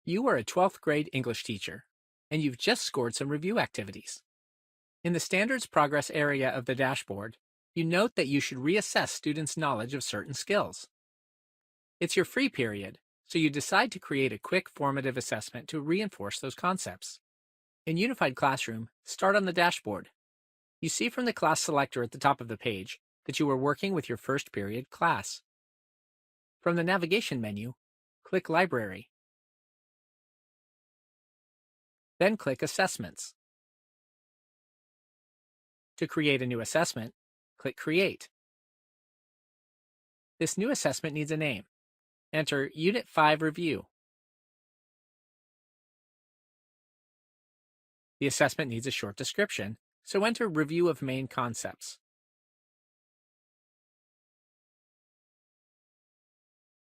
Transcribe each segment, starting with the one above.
You are a 12th grade English teacher, and you've just scored some review activities. In the Standards Progress area of the dashboard, you note that you should reassess students' knowledge of certain skills. It's your free period, so you decide to create a quick formative assessment to reinforce those concepts. In Unified Classroom, start on the dashboard. You see from the class selector at the top of the page that you are working with your first period class. From the navigation menu, click Library. Then click Assessments. To create a new assessment, click Create. This new assessment needs a name. Enter Unit 5 Review. The assessment needs a short description, so enter Review of Main Concepts.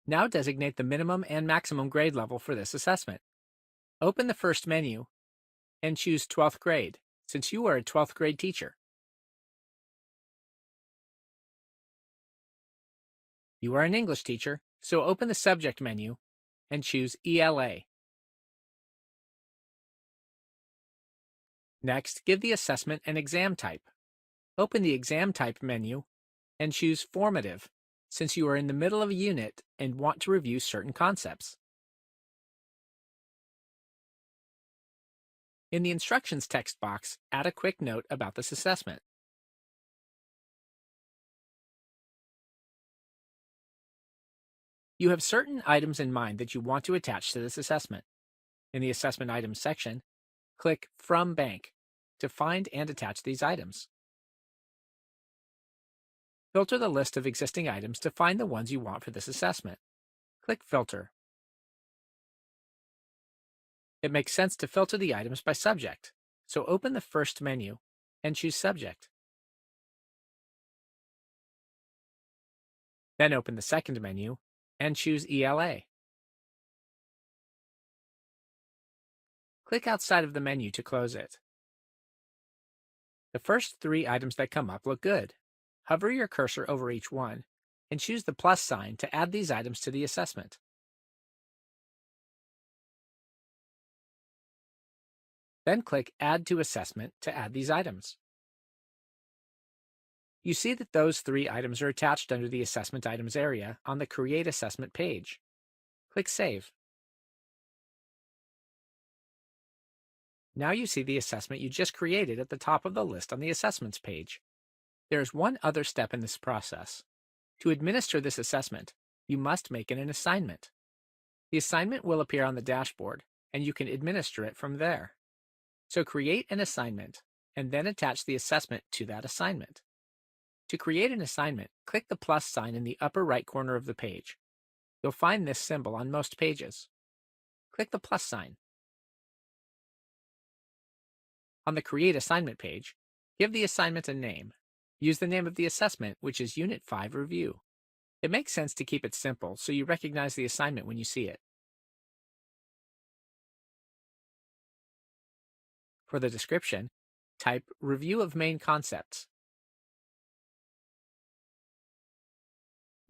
Now designate the minimum and maximum grade level for this assessment. Open the first menu and choose 12th grade, since you are a 12th grade teacher. You are an English teacher, so open the subject menu and choose ELA. Next, give the assessment an exam type. Open the exam type menu and choose Formative, since you are in the middle of a unit and want to review certain concepts. In the instructions text box, add a quick note about this assessment. You have certain items in mind that you want to attach to this assessment. In the Assessment Items section, click From Bank to find and attach these items. Filter the list of existing items to find the ones you want for this assessment. Click Filter. It makes sense to filter the items by subject, so open the first menu and choose Subject. Then open the second menu and choose ELA. Click outside of the menu to close it. The first three items that come up look good. Hover your cursor over each one and choose the plus sign to add these items to the assessment. Then click Add to Assessment to add these items. You see that those three items are attached under the Assessment Items area on the Create Assessment page. Click Save. Now you see the assessment you just created at the top of the list on the Assessments page. There is one other step in this process. To administer this assessment, you must make it an assignment. The assignment will appear on the dashboard, and you can administer it from there. So create an assignment, and then attach the assessment to that assignment. To create an assignment, click the plus sign in the upper right corner of the page. You'll find this symbol on most pages. Click the plus sign. On the Create Assignment page, give the assignment a name. Use the name of the assessment, which is Unit 5 Review. It makes sense to keep it simple so you recognize the assignment when you see it. For the description, type Review of Main Concepts.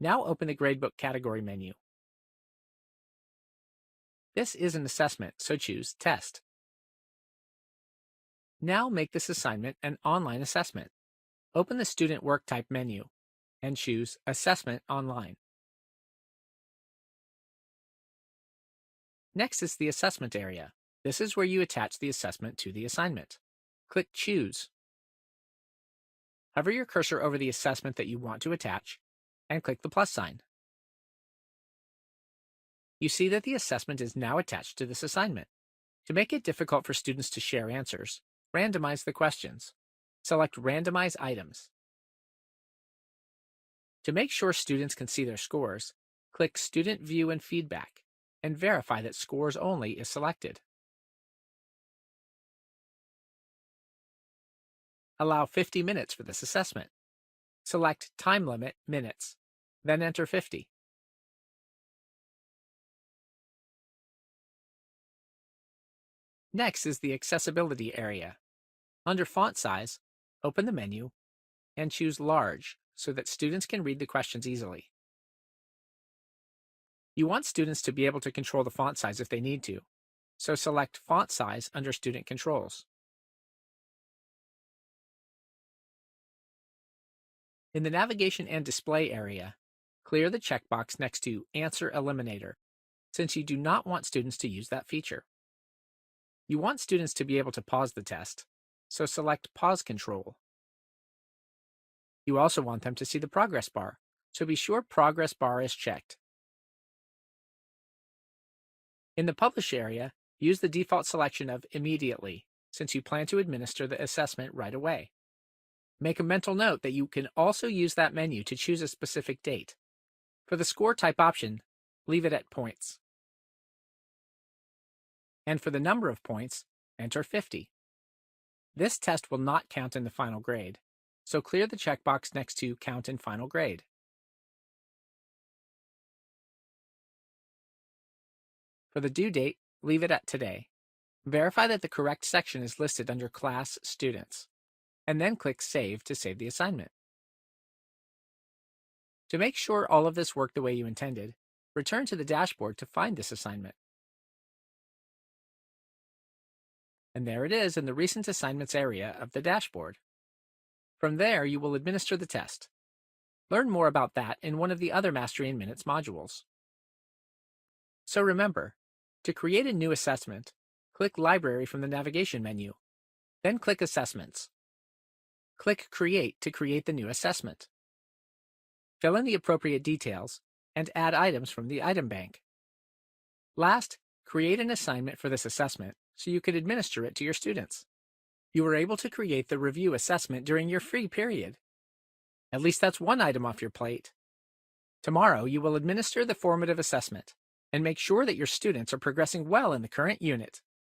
Now open the Gradebook category menu. This is an assessment, so choose Test. Now make this assignment an online assessment. Open the Student Work Type menu and choose Assessment Online. Next is the Assessment area. This is where you attach the assessment to the assignment. Click Choose. Hover your cursor over the assessment that you want to attach and click the plus sign. You see that the assessment is now attached to this assignment. To make it difficult for students to share answers, randomize the questions. Select Randomize Items. To make sure students can see their scores, click Student View and Feedback and verify that Scores Only is selected. Allow 50 minutes for this assessment. Select Time Limit Minutes, then enter 50. Next is the Accessibility area. Under Font Size, open the menu and choose Large so that students can read the questions easily. You want students to be able to control the font size if they need to, so select Font Size under Student Controls. In the Navigation and Display area, clear the checkbox next to Answer Eliminator, since you do not want students to use that feature. You want students to be able to pause the test, so select Pause Control. You also want them to see the progress bar, so be sure Progress Bar is checked. In the Publish area, use the default selection of Immediately, since you plan to administer the assessment right away. Make a mental note that you can also use that menu to choose a specific date. For the score type option, leave it at points. And for the number of points, enter 50. This test will not count in the final grade, so clear the checkbox next to Count in Final Grade. For the due date, leave it at Today. Verify that the correct section is listed under Class Students, and then click Save to save the assignment. To make sure all of this worked the way you intended, return to the dashboard to find this assignment. And there it is in the Recent Assignments area of the dashboard. From there, you will administer the test. Learn more about that in one of the other Mastery in Minutes modules. So remember, to create a new assessment, click Library from the navigation menu, then click Assessments. Click Create to create the new assessment. Fill in the appropriate details and add items from the item bank. Last, create an assignment for this assessment so you could administer it to your students. You were able to create the review assessment during your free period. At least that's one item off your plate. Tomorrow, you will administer the formative assessment and make sure that your students are progressing well in the current unit.